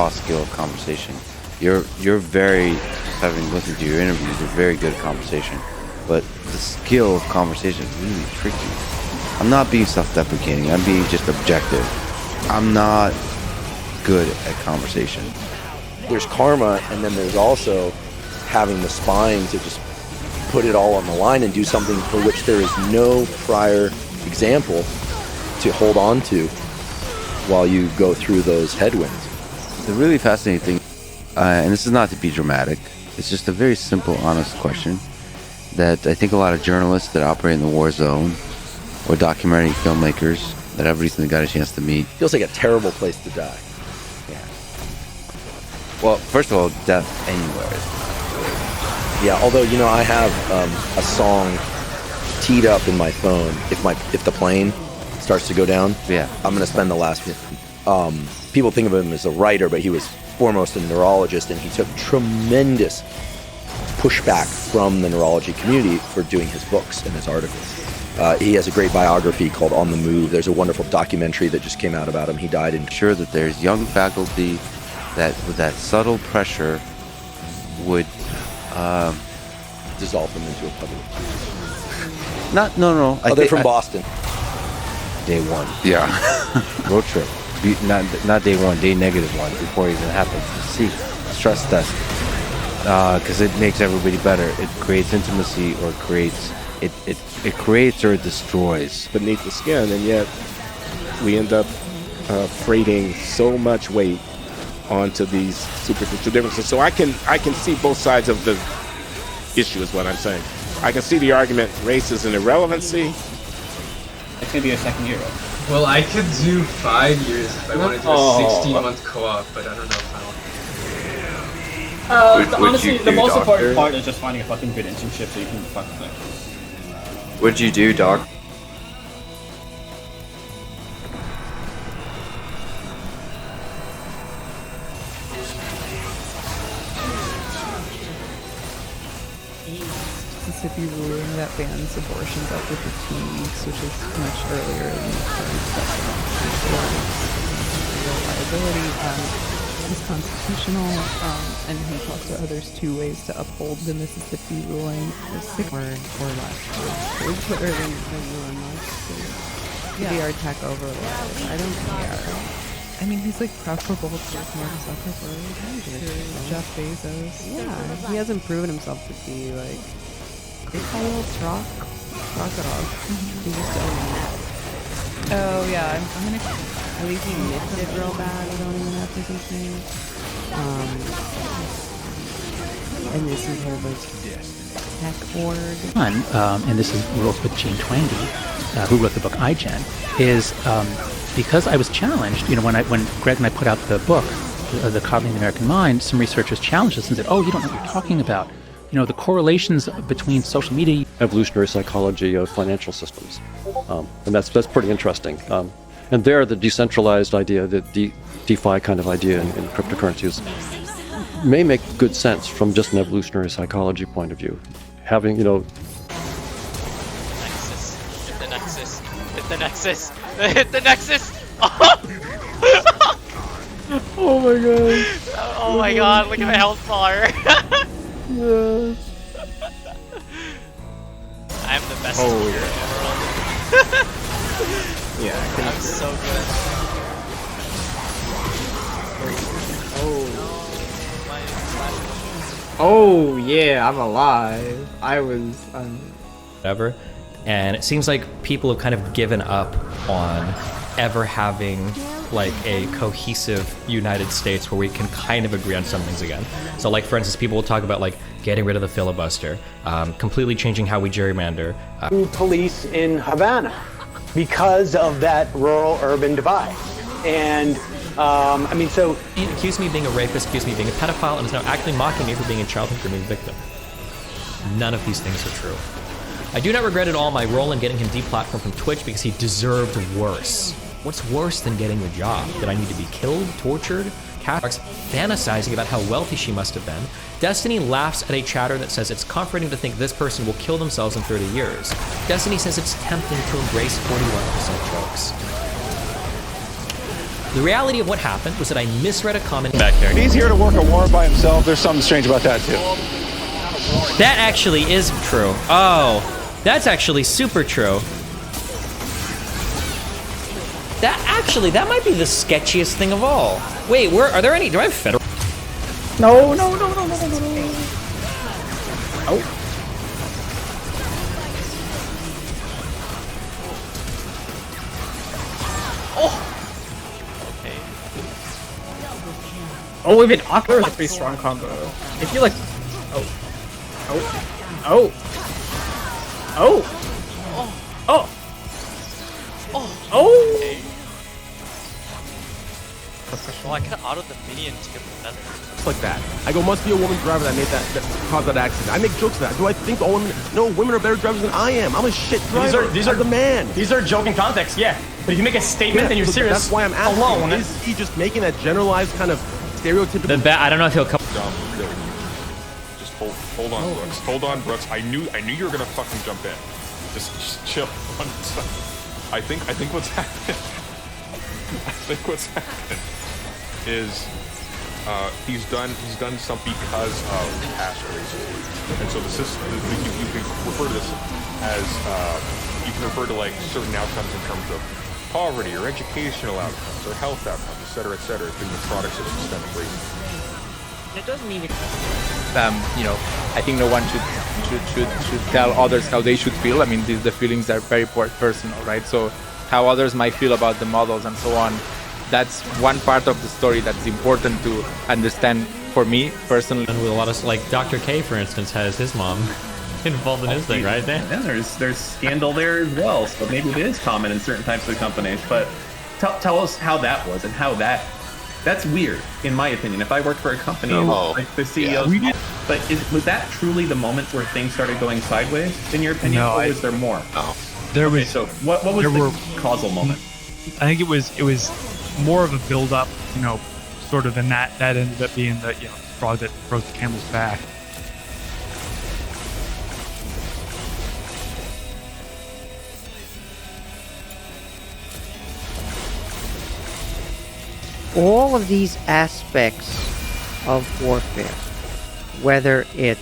raw skill of conversation. You're very, having listened to your interviews, you're very good at conversation. But the skill of conversation is really tricky. I'm not being self-deprecating. I'm being just objective. I'm not good at conversation. There's karma, and then there's also having the spine to just put it all on the line and do something for which there is no prior example to hold on to while you go through those headwinds. The really fascinating thing, and this is not to be dramatic, it's just a very simple, honest question that I think a lot of journalists that operate in the war zone or documentary filmmakers that I've recently got a chance to meet. Feels like a terrible place to die. Yeah. Well, first of all, death anywhere is. Yeah, although, you know, I have a song teed up in my phone. If the plane starts to go down, yeah, I'm going to spend the last bit. People think of him as a writer, but he was foremost a neurologist, and he took tremendous pushback from the neurology community for doing his books and his articles. He has a great biography called On the Move. There's a wonderful documentary that just came out about him. He died in... Sure that there's young faculty that with that subtle pressure would... dissolve them into a public. No. They're from Boston. Day one. Yeah. Road trip. Not day one, day -1 before it even happens. See, stress test. Because it makes everybody better. It creates intimacy, or it creates or it destroys beneath the skin, and yet we end up freighting so much weight onto these superficial differences. So I can see both sides of the issue, is what I'm saying. I can see the argument race is an irrelevancy. It's gonna be a second year. Well, I could do 5 years if I wanted to do a 16-month co-op, but I don't know if I'll. Honestly, the most important part is just finding a fucking good internship so you can fucking play. What'd you do, Doc? Mississippi ruling that bans abortions up to 15 weeks, which is much earlier than the current liability, is constitutional, and he talks to others 2 ways to uphold the Mississippi ruling: the 6 word or less. It's better than one less. The our tech overlord. I don't care. I mean, he's like preferable to Mark Zuckerberg, to Jeff Bezos. Yeah, he hasn't proven himself to be like. They call it rock it off. He just don't know. Oh yeah, I'm gonna. At least he missed it real bad. I don't even have to say things. And this is whole tech org. And this is wrote with Gene Twangy, who wrote the book iGen. Is because I was challenged. You know, when Greg and I put out the book, The Coddling the American Mind, some researchers challenged us and said, "Oh, you don't know what you're talking about. You know, the correlations between social media..." Evolutionary psychology of financial systems. And that's pretty interesting. And there, the decentralized idea, the DeFi kind of idea in cryptocurrencies may make good sense from just an evolutionary psychology point of view. Having, you know... Hit the Nexus. Hit the Nexus. Hit the Nexus. Oh my god. Oh my god, look at the health bar. Yeah. I'm the best in the world. Yeah, I'm so good. Oh yeah, I'm alive. I was whatever, and it seems like people have kind of given up on ever having like a cohesive United States where we can kind of agree on some things again. So like, for instance, people will talk about like getting rid of the filibuster, completely changing how we gerrymander. Police in Havana because of that rural-urban divide. And I mean, so... He accused me of being a rapist, accused me of being a pedophile, and is now actually mocking me for being a childhood grooming victim. None of these things are true. I do not regret at all my role in getting him deplatformed from Twitch because he deserved worse. What's worse than getting the job? Did I need to be killed, tortured? Cat's fantasizing about how wealthy she must have been. Destiny laughs at a chatter that says it's comforting to think this person will kill themselves in 30 years. Destiny says it's tempting to embrace 41% jokes. The reality of what happened was that I misread a comment back there. He's here to work a war by himself. There's something strange about that too. That actually is true. Oh, that's actually super true. That might be the sketchiest thing of all. Wait, are there any? Do I have federal? No. Oh. Oh, even Aqua is a pretty strong combo. If you like, Well, I could have autoed the minion to get the feather. Like that. I go, must be a woman driver that made that caused that accident. I make jokes of that. Do I think all women? No, women are better drivers than I am. I'm a shit driver. These are the man. These are joking context, yeah. But if you make a statement and you're serious, that's why I'm asking. Alone. Is he just making that generalized kind of stereotypical? I don't know if he'll come. Just hold on, Brooks. Hold on, Brooks. I knew you were gonna fucking jump in. Just chill. I think what's happened. Is he's done something because of past racism, and so the system you can refer to this as you can refer to like certain outcomes in terms of poverty or educational outcomes or health outcomes, etc., being the products of systemic racism. It doesn't mean I think no one should tell others how they should feel. I mean, the feelings are very personal, right? So how others might feel about the models and so on, that's one part of the story that's important to understand for me personally. And with a lot of, like Dr. K, for instance, has his mom involved in his thing, right? Yeah, there's scandal there as well, so maybe it is common in certain types of companies. But tell us how that was and how that's weird, in my opinion. If I worked for a company, like the CEO's but was that truly the moment where things started going sideways, in your opinion, or was there more? There was. So what was the causal moment? I think it was more of a build-up, sort of, and that ended up being the straw that broke the camel's back. All of these aspects of warfare, whether it's